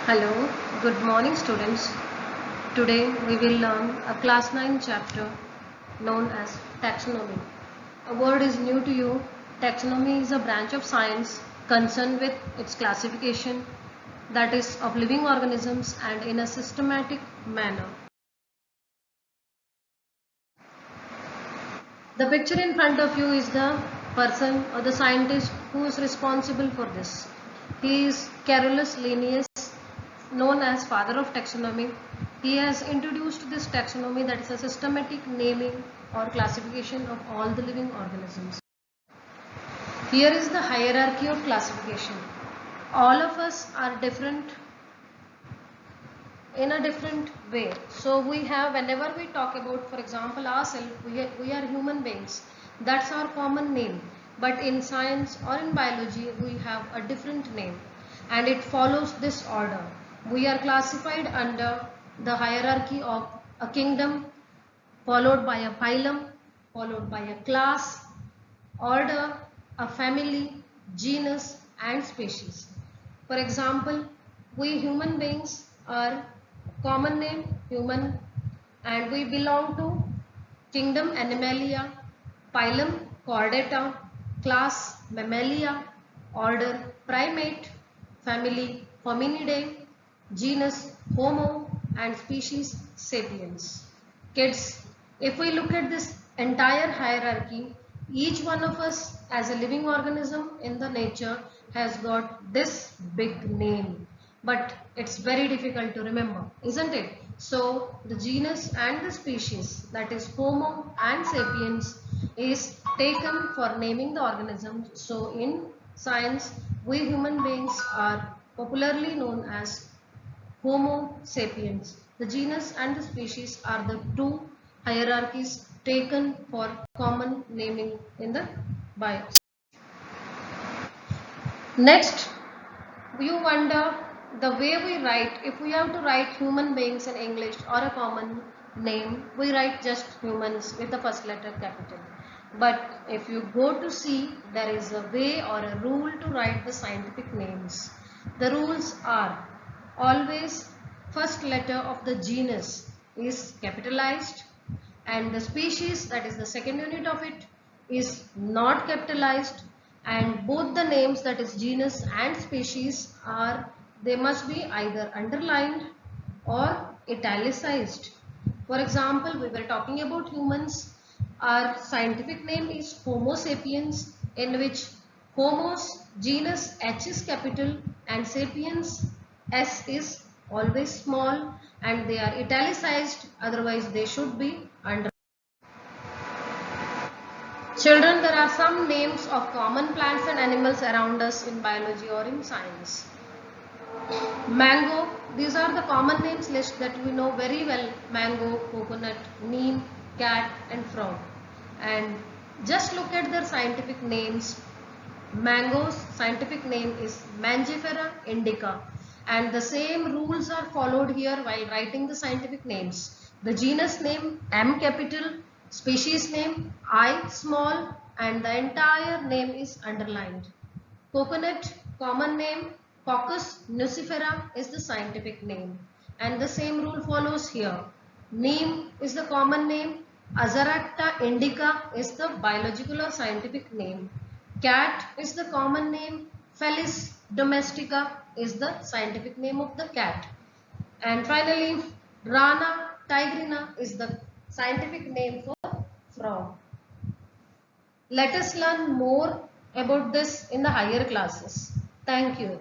Hello, good morning students. Today we will learn a class 9 chapter known as taxonomy. A word is new to you. Taxonomy is a branch of science concerned with its classification, that is of living organisms, and in a systematic manner. The picture in front of you is the person or the scientist who is responsible for this. He is Carolus Linnaeus, known as father of taxonomy. He has introduced this taxonomy, that is a systematic naming or classification of all the living organisms. Here is the hierarchy of classification. All of us are different in a different way. So we have, whenever we talk about, for example, ourselves, we are human beings. That's our common name. But in science or in biology, we have a different name, and it follows this order. We are classified under the hierarchy of a kingdom, followed by a phylum, followed by a class, order, a family, genus, and species. For example, we human beings are common name human, and we belong to kingdom Animalia, phylum Chordata, class Mammalia, order Primate, family Hominidae, genus Homo, and species Sapiens. Kids, if we look at this entire hierarchy, each one of us as a living organism in the nature has got this big name, but it's very difficult to remember, isn't it? So the genus and the species, that is Homo and Sapiens, is taken for naming the organisms. So in science, we human beings are popularly known as Homo sapiens. The genus and the species are the two hierarchies taken for common naming in the bio. Next, you wonder the way we write. If we have to write human beings in English or a common name, we write just humans with the first letter capital. But if you go to see, there is a way or a rule to write the scientific names. The rules are always first letter of the genus is capitalized, and the species, that is the second unit of it, is not capitalized, and both the names, that is genus and species, they must be either underlined or italicized. For example, we were talking about humans. Our scientific name is Homo sapiens, in which Homos genus H is capital and sapiens S is always small, and they are italicized, otherwise they should be under. Children, there are some names of common plants and animals around us in biology or in science. Mango, these are the common names list that we know very well: mango, coconut, neem, cat, and frog. And just look at their scientific names. Mango's scientific name is Mangifera indica, and the same rules are followed here while writing the scientific names. The genus name M capital, species name I small, and the entire name is underlined. Coconut, common name Coccus nucifera is the scientific name, and the same rule follows here. Neem is the common name, Azaracta indica is the biological or scientific name. Cat is the common name, Felis domestica is the scientific name of the cat. And finally, Rana tigrina is the scientific name for frog. Let us learn more about this in the higher classes. Thank you.